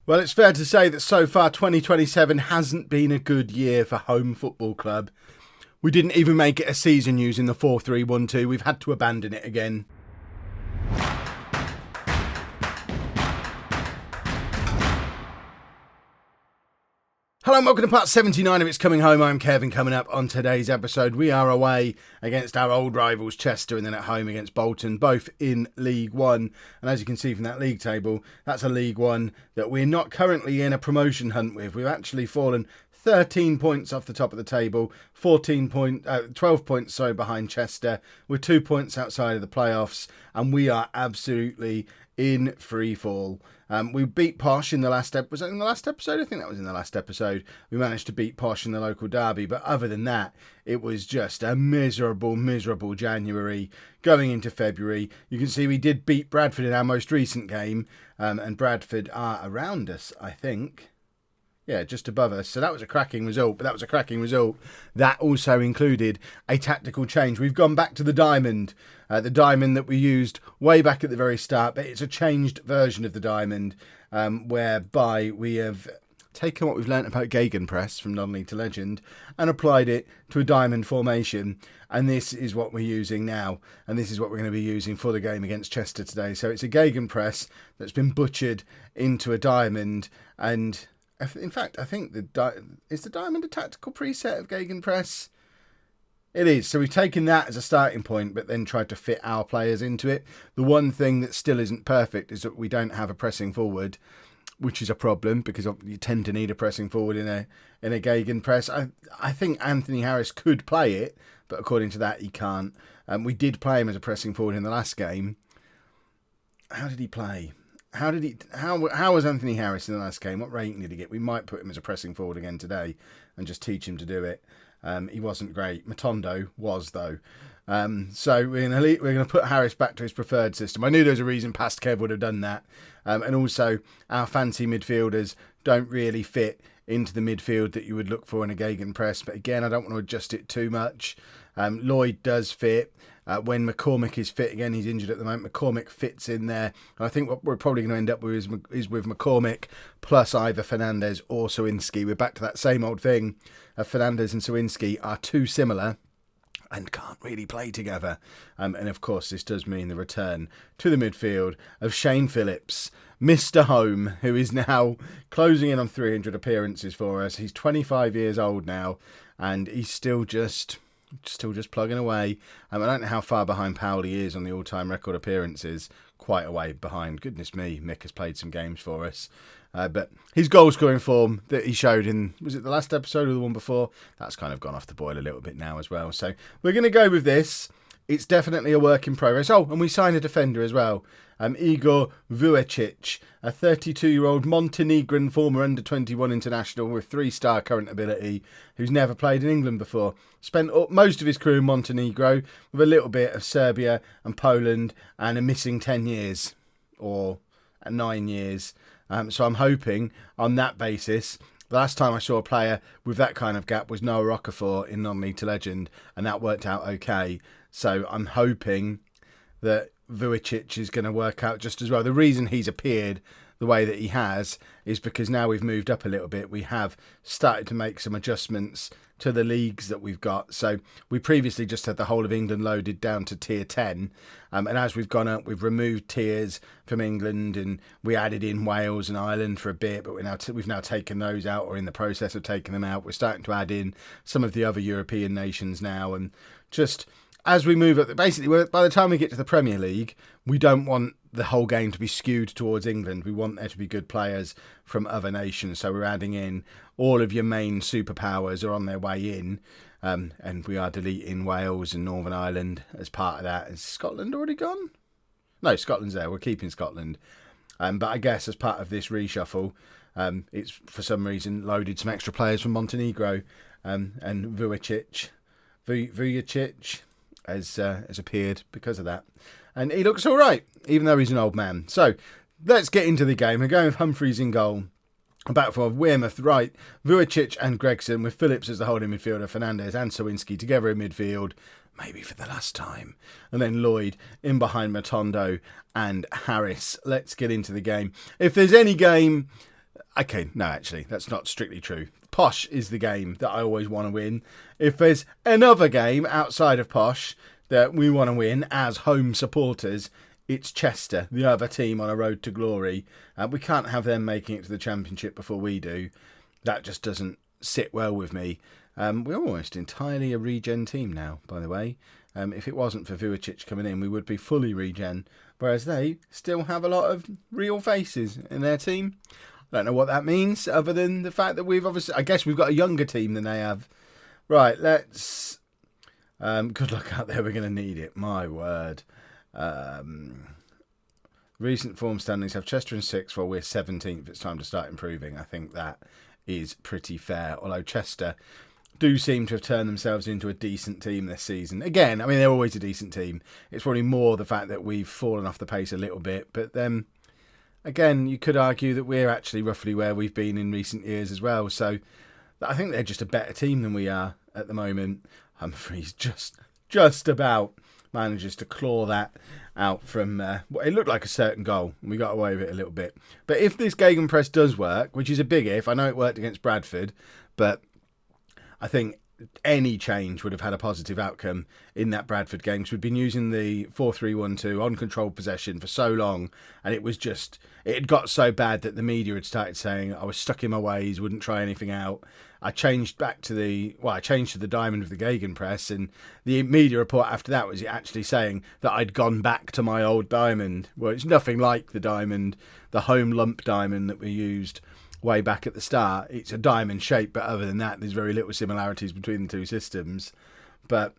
Well, it's fair to say that so far 2027 hasn't been a good year for Holme Football Club. We didn't even make it a season using the 4-3-1-2. We've had to abandon it again. Hello and welcome to part 79 of It's Coming Home. I'm Kevin. Coming up on today's episode, we are away against our old rivals Chester and then at home against Bolton, both in League One. And as you can see from that league table, that's a League One that we're not currently in a promotion hunt with. We've actually fallen 13 points off the top of the table, 12 points behind Chester. We're 2 points outside of the playoffs and we are absolutely in free fall. We beat Posh in the last episode. Was that in the last episode? I think that was in the last episode. We managed to beat Posh in the local derby. But other than that, it was just a miserable January going into February. You can see we did beat Bradford in our most recent game. And Bradford are around us, I think. Yeah, just above us. So that was a cracking result. But that was a cracking result. That also included a tactical change. We've gone back to the diamond. The diamond that we used way back at the very start. But it's a changed version of the diamond. Whereby we have taken what we've learnt about gegenpress from non-league to legend. And applied it to a diamond formation. And this is what we're using now. And this is what we're going to be using for the game against Chester today. So it's a gegenpress that's been butchered into a diamond. And in fact, I think is the diamond a tactical preset of gegenpress? It is. So we've taken that as a starting point, but then tried to fit our players into it. The one thing that still isn't perfect is that we don't have a pressing forward, which is a problem because you tend to need a pressing forward in a gegenpress. I think Anthony Harris could play it, but according to that, he can't. We did play him as a pressing forward in the last game. How did he play? How was Anthony Harris in the last game? What rating did he get? We might put him as a pressing forward again today and just teach him to do it. He wasn't great. Matondo was though. So we're going to put Harris back to his preferred system. I knew there was a reason past Kev would have done that. And also our fancy midfielders don't really fit into the midfield that you would look for in a gegenpress. But again, I don't want to adjust it too much. Lloyd does fit. When McCormick is fit again, he's injured at the moment. McCormick fits in there. And I think what we're probably going to end up with is with McCormick plus either Fernandez or Sawinski. We're back to that same old thing. Fernandez and Sawinski are too similar and can't really play together. And of course, this does mean the return to the midfield of Shane Phillips, Mr. Holme, who is now closing in on 300 appearances for us. He's 25 years old now, and he's still just plugging away. I don't know how far behind Powell he is on the all-time record appearances. Quite a way behind. Goodness me, Mick has played some games for us. But his goal-scoring form that he showed in, was it the last episode or the one before? That's kind of gone off the boil a little bit now as well. So we're going to go with this. It's definitely a work in progress. Oh, and we signed a defender as well. Igor Vujicic, a 32-year-old Montenegrin former under-21 international with 3-star current ability, who's never played in England before. Spent most of his career in Montenegro with a little bit of Serbia and Poland and a missing 10 years or 9 years. So I'm hoping on that basis. The last time I saw a player with that kind of gap was Noah Okafor in non-league to legend, and that worked out okay. So I'm hoping that Vujicic is going to work out just as well. The reason he's appeared the way that he has is because now we've moved up a little bit. We have started to make some adjustments to the leagues that we've got. So we previously just had the whole of England loaded down to tier 10. And as we've gone up, we've removed tiers from England and we added in Wales and Ireland for a bit, but we've now taken those out or in the process of taking them out. We're starting to add in some of the other European nations now. And just as we move up, basically, by the time we get to the Premier League, we don't want the whole game to be skewed towards England. We want there to be good players from other nations. So we're adding in all of your main superpowers are on their way in. And we are deleting Wales and Northern Ireland as part of that. Is Scotland already gone? No, Scotland's there. We're keeping Scotland. But I guess as part of this reshuffle, it's for some reason loaded some extra players from Montenegro. And Vujicic has appeared because of that. And he looks all right, even though he's an old man. So let's get into the game. We're going with Humphreys in goal. Back for Wearmouth, right. Vujicic and Gregson with Phillips as the holding midfielder, Fernandez and Sawinski together in midfield, maybe for the last time. And then Lloyd in behind Matondo and Harris. Let's get into the game. If there's any game Okay, no, actually, that's not strictly true. Posh is the game that I always want to win. If there's another game outside of Posh that we want to win as home supporters, it's Chester, the other team on a road to glory. We can't have them making it to the Championship before we do. That just doesn't sit well with me. We're almost entirely a regen team now, by the way. If it wasn't for Vujacic coming in, we would be fully regen. Whereas they still have a lot of real faces in their team. I don't know what that means, other than the fact that we've obviously... I guess we've got a younger team than they have. Right, let's... good luck out there, we're going to need it. My word. Recent form standings have Chester in 6th, while we're 17th. It's time to start improving. I think that is pretty fair. Although Chester do seem to have turned themselves into a decent team this season. Again, I mean, they're always a decent team. It's probably more the fact that we've fallen off the pace a little bit. But then, again, you could argue that we're actually roughly where we've been in recent years as well. So I think they're just a better team than we are at the moment. Humphreys just about manages to claw that out from what it looked like a certain goal. We got away with it a little bit. But if this gegenpress does work, which is a big if, I know it worked against Bradford, but I think any change would have had a positive outcome in that Bradford game, because we'd been using the 4-3-1-2 on controlled possession for so long, and it had got so bad that the media had started saying I was stuck in my ways, wouldn't try anything out. I changed to the diamond with the gegenpress, and the media report after that was actually saying that I'd gone back to my old diamond. Well, it's nothing like the diamond, the home lump diamond that we used way back at the start. It's a diamond shape, but other than that, there's very little similarities between the two systems. But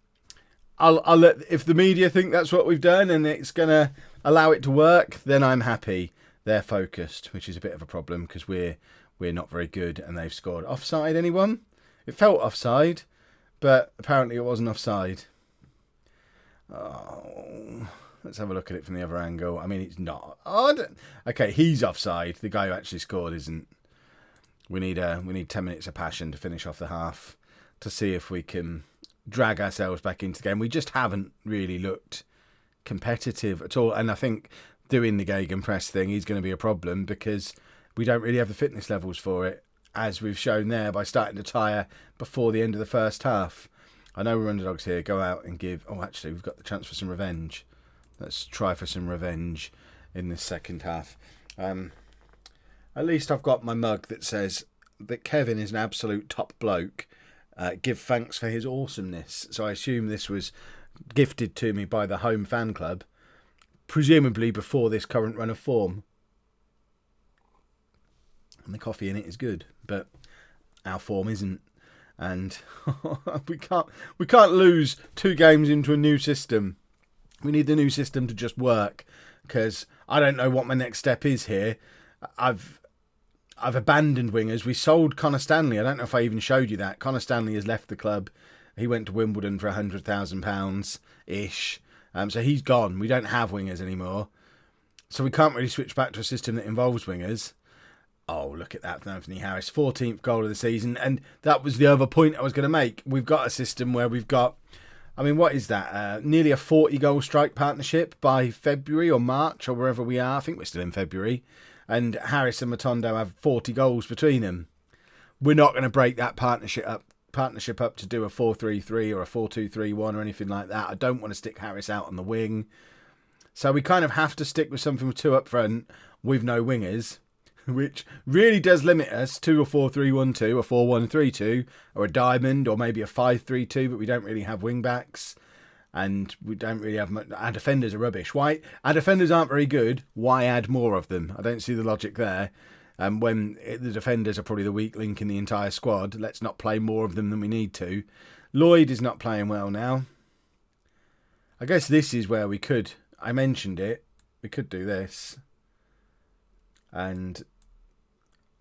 I'll let, if the media think that's what we've done and it's going to allow it to work, then I'm happy. They're focused, which is a bit of a problem because we're not very good and they've scored. Offside, anyone? It felt offside, but apparently it wasn't offside. Oh, let's have a look at it from the other angle. I mean, it's not. Okay, he's offside. The guy who actually scored isn't. We need 10 minutes of passion to finish off the half to see if we can drag ourselves back into the game. We just haven't really looked competitive at all. And I think doing the gegenpress thing is going to be a problem because we don't really have the fitness levels for it, as we've shown there by starting to tire before the end of the first half. I know we're underdogs here. Go out and give... Oh, actually, we've got the chance for some revenge. Let's try for some revenge in this second half. At least I've got my mug that says that Kevin is an absolute top bloke. Give thanks for his awesomeness. So I assume this was gifted to me by the home fan club, presumably before this current run of form. And the coffee in it is good, but our form isn't. And we can't lose 2 games into a new system. We need the new system to just work, because I don't know what my next step is here. I've abandoned wingers. We sold Connor Stanley. I don't know if I even showed you that. Connor Stanley has left the club. He went to Wimbledon for £100,000-ish. So he's gone. We don't have wingers anymore. So we can't really switch back to a system that involves wingers. Oh, look at that from Anthony Harris. 14th goal of the season. And that was the other point I was going to make. We've got a system where we've got... I mean, what is that? Nearly a 40-goal strike partnership by February or March or wherever we are. I think we're still in February. And Harris and Matondo have 40 goals between them. We're not going to break that partnership up to do a 4-3-3 or a 4-2-3-1 or anything like that. I don't want to stick Harris out on the wing. So we kind of have to stick with something with 2 up front with no wingers, which really does limit us to a 4-3-1-2, a 4-1-3-2, or a diamond, or maybe a 5-3-2, but we don't really have wing backs. And we don't really have much. Our defenders are rubbish. Why? Our defenders aren't very good. Why add more of them? I don't see the logic there. When the defenders are probably the weak link in the entire squad, let's not play more of them than we need to. Lloyd is not playing well now. I guess this is where we could... I mentioned it. We could do this. And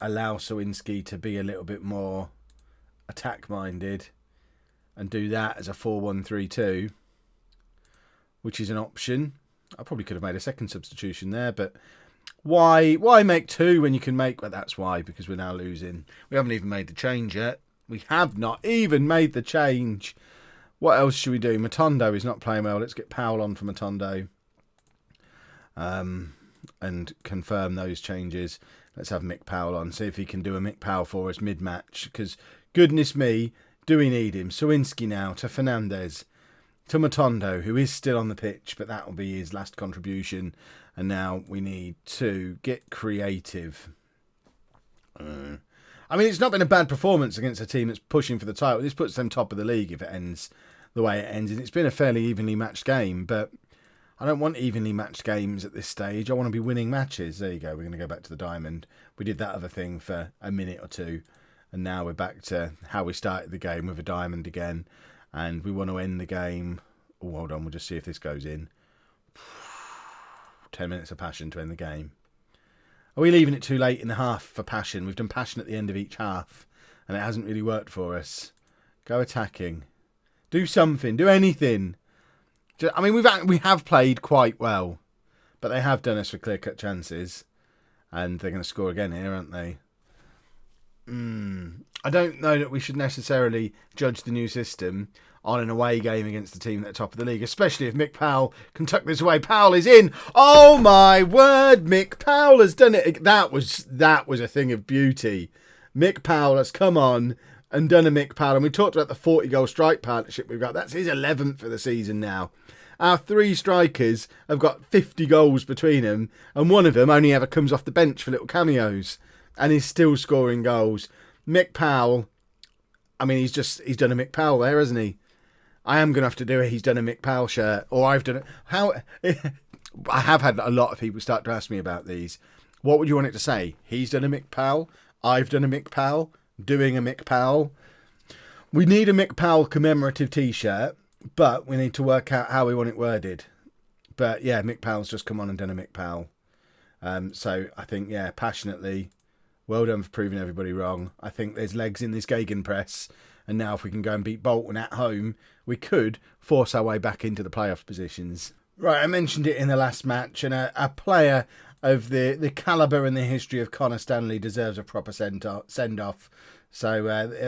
allow Sawinski to be a little bit more attack-minded. And do that as a 4-1-3-2. Which is an option. I probably could have made a second substitution there, but why make 2 when you can make... Well, that's why, because we're now losing. We haven't even made the change yet. We have not even made the change. What else should we do? Matondo is not playing well. Let's get Powell on for Matondo. And confirm those changes. Let's have Mick Powell on, see if he can do a Mick Powell for us mid-match. Because, goodness me, do we need him? Sawinski now to Fernandez to Matondo, who is still on the pitch, but that will be his last contribution. And now we need to get creative. I mean, it's not been a bad performance against a team that's pushing for the title. This puts them top of the league if it ends the way it ends. And it's been a fairly evenly matched game, but I don't want evenly matched games at this stage. I want to be winning matches. There you go. We're going to go back to the diamond. We did that other thing for a minute or two, and now we're back to how we started the game with a diamond again. And we want to end the game. Oh, hold on. We'll just see if this goes in. 10 minutes of passion to end the game. Are we leaving it too late in the half for passion? We've done passion at the end of each half, and it hasn't really worked for us. Go attacking. Do something. Do anything. I mean, we have played quite well, but they have done us for clear-cut chances, and they're going to score again here, aren't they? I don't know that we should necessarily judge the new system on an away game against the team at the top of the league, especially if Mick Powell can tuck this away. Powell is in. Oh my word, Mick Powell has done it. That was a thing of beauty. Mick Powell has come on and done a Mick Powell, and we talked about the 40-goal strike partnership we've got. That's his 11th for the season now. Our three strikers have got 50 goals between them, and one of them only ever comes off the bench for little cameos, and he's still scoring goals. Mick Powell, I mean, he's done a Mick Powell there, hasn't he? I am going to have to do it. He's done a Mick Powell shirt, or I've done it. I have had a lot of people start to ask me about these. What would you want it to say? He's done a Mick Powell. I've done a Mick Powell. Doing a Mick Powell. We need a Mick Powell commemorative T-shirt, but we need to work out how we want it worded. But yeah, Mick Powell's just come on and done a Mick Powell. So I think, yeah, passionately, well done for proving everybody wrong. I think there's legs in this gegenpress. And now if we can go and beat Bolton at home, we could force our way back into the playoff positions. Right, I mentioned it in the last match, and a player of the calibre and the history of Connor Stanley deserves a proper send-off. So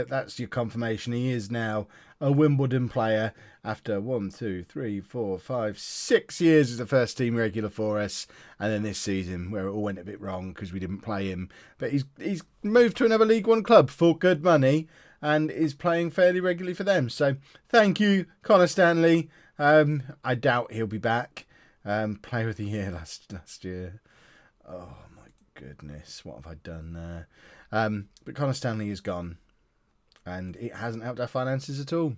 that's your confirmation. He is now a Wimbledon player after 6 years as a first team regular for us, and then this season where it all went a bit wrong because we didn't play him. But he's moved to another League One club for good money and is playing fairly regularly for them. So thank you, Connor Stanley. I doubt he'll be back. Player of the year last year. Oh my goodness, what have I done there? But Connor Stanley is gone, and it hasn't helped our finances at all.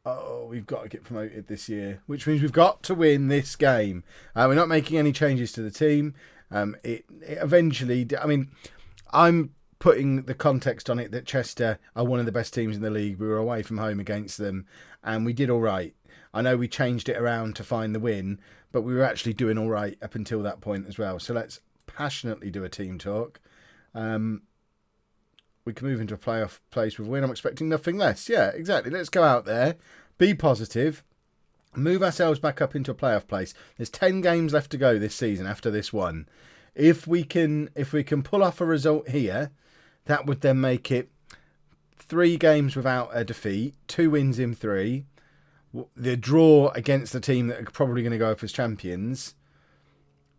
Oh, we've got to get promoted this year, which means we've got to win this game. We're not making any changes to the team. It eventually, I mean, I'm putting the context on it that Chester are one of the best teams in the league. We were away from home against them, and we did all right. I know we changed it around to find the win, but we were actually doing all right up until that point as well. So let's passionately do a team talk. We can move into a playoff place with a win. I'm expecting nothing less. Yeah, exactly. Let's go out there, be positive, move ourselves back up into a playoff place. There's 10 games left to go this season after this one. If we can pull off a result here, that would then make it 3 games without a defeat, 2 wins in 3. The draw against the team that are probably going to go up as champions.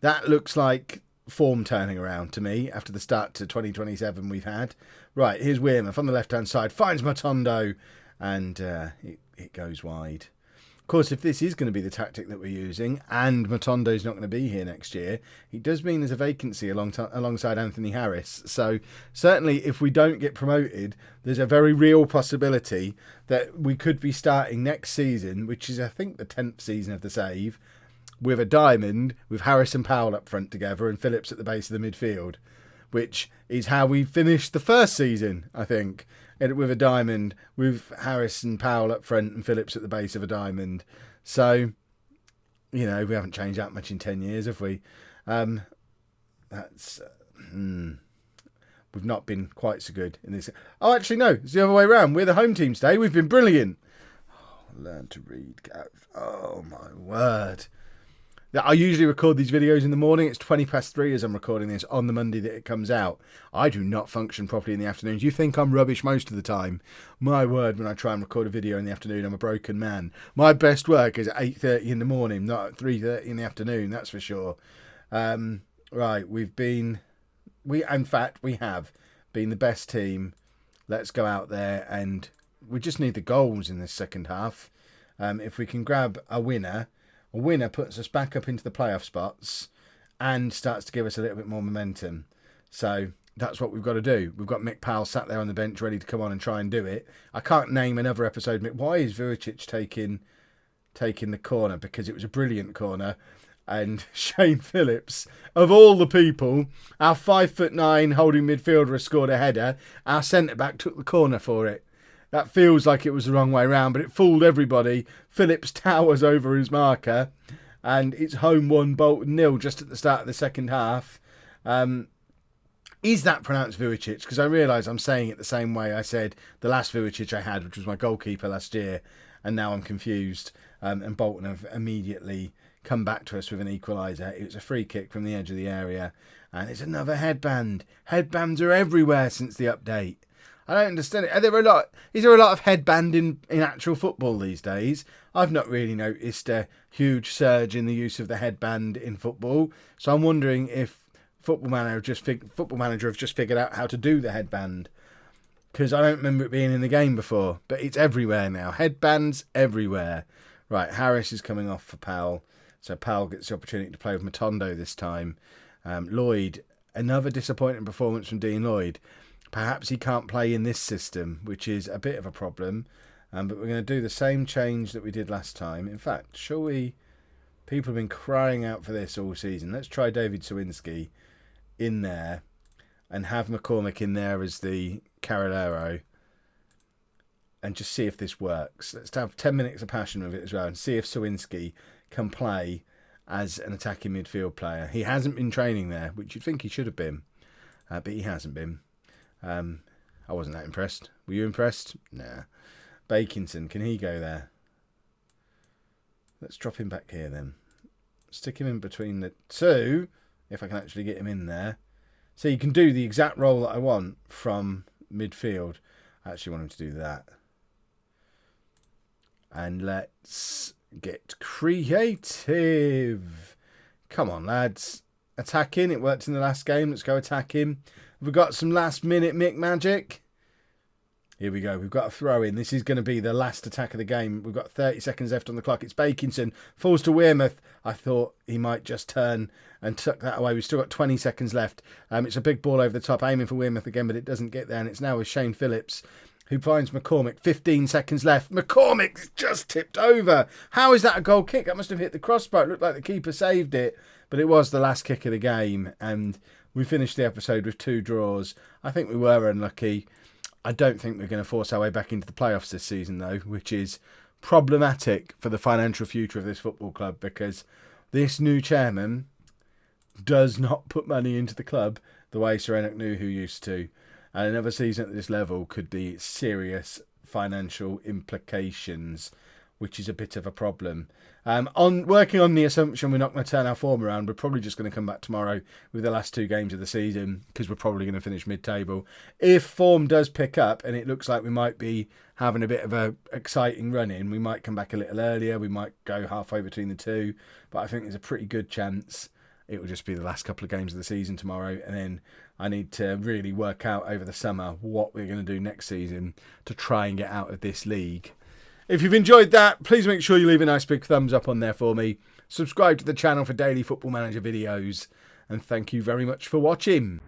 That looks like form turning around to me after the start to 2027 we've had. Right, here's Wearmouth on the left-hand side. Finds Matondo, and it goes wide. Of course, if this is going to be the tactic that we're using, and Matondo's not going to be here next year, it does mean there's a vacancy alongside Anthony Harris. So certainly if we don't get promoted, there's a very real possibility that we could be starting next season, which is I think the 10th season of the save, with a diamond with Harris and Powell up front together and Phillips at the base of the midfield, which is how we finished the first season, I think. With a diamond, with Harris and Powell up front and Phillips at the base of a diamond. So, we haven't changed that much in 10 years, have we? We've not been quite so good in this. Oh, actually, no, it's the other way around. We're the home team today. We've been brilliant. Oh, learn to read, Gav. Oh, my word. I usually record these videos in the morning. It's 3:20 as I'm recording this on the Monday that it comes out. I do not function properly in the afternoons. You think I'm rubbish most of the time. My word, when I try and record a video in the afternoon, I'm a broken man. My best work is at 8:30 in the morning, not at 3:30 in the afternoon, that's for sure. right, we have been the best team. Let's go out there and we just need the goals in this second half. If we can grab a winner puts us back up into the playoff spots and starts to give us a little bit more momentum. So that's what we've got to do. We've got Mick Powell sat there on the bench ready to come on and try and do it. I can't name another episode. Why is Vujicic taking the corner? Because it was a brilliant corner. And Shane Phillips, of all the people, our 5'9" holding midfielder has scored a header. Our centre-back took the corner for it. That feels like it was the wrong way round, but it fooled everybody. Phillips towers over his marker, and it's Holme 1, Bolton 0 just at the start of the second half. Is that pronounced Vujicic? Because I realise I'm saying it the same way I said the last Vujicic I had, which was my goalkeeper last year, and now I'm confused. And Bolton have immediately come back to us with an equaliser. It was a free kick from the edge of the area, and it's another headband. Headbands are everywhere since the update. I don't understand it. Is there a lot of headband in actual football these days? I've not really noticed a huge surge in the use of the headband in football. So I'm wondering if Football Manager have just figured out how to do the headband. Because I don't remember it being in the game before. But it's everywhere now. Headbands everywhere. Right, Harris is coming off for Powell. So Powell gets the opportunity to play with Matondo this time. Lloyd, another disappointing performance from Dean Lloyd. Perhaps he can't play in this system, which is a bit of a problem. But we're going to do the same change that we did last time. In fact, shall we? People have been crying out for this all season. Let's try David Sawinski in there and have McCormick in there as the Carolero and just see if this works. Let's have 10 minutes of passion with it as well and see if Sawinski can play as an attacking midfield player. He hasn't been training there, which you'd think he should have been, but he hasn't been. I wasn't that impressed. Were you impressed? Nah. Bakinson, can he go there? Let's drop him back here then. Stick him in between the two, if I can actually get him in there. So you can do the exact role that I want from midfield. I actually want him to do that. And let's get creative. Come on, lads. Attacking. It worked in the last game. Let's go attacking. We've got some last minute Mick magic. Here we go. We've got a throw in. This is going to be the last attack of the game. We've got 30 seconds left on the clock. It's Bakinson. Falls to Wearmouth. I thought he might just turn and tuck that away. We've still got 20 seconds left. It's a big ball over the top, aiming for Wearmouth again, but it doesn't get there. And it's now with Shane Phillips, who finds McCormick. 15 seconds left. McCormick's just tipped over. How is that a goal kick? That must have hit the crossbar. It looked like the keeper saved it, but it was the last kick of the game. And we finished the episode with 2 draws. I think we were unlucky. I don't think we're going to force our way back into the playoffs this season, though, which is problematic for the financial future of this football club because this new chairman does not put money into the club the way Sir Enoch Nuhu used to. And another season at this level could be serious financial implications, which is a bit of a problem. Working on the assumption we're not going to turn our form around, we're probably just going to come back tomorrow with the last 2 games of the season because we're probably going to finish mid-table. If form does pick up and it looks like we might be having a bit of a exciting run in, we might come back a little earlier. We might go halfway between the two, but I think there's a pretty good chance it will just be the last couple of games of the season tomorrow, and then I need to really work out over the summer what we're going to do next season to try and get out of this league. If you've enjoyed that, please make sure you leave a nice big thumbs up on there for me. Subscribe to the channel for daily Football Manager videos. And thank you very much for watching.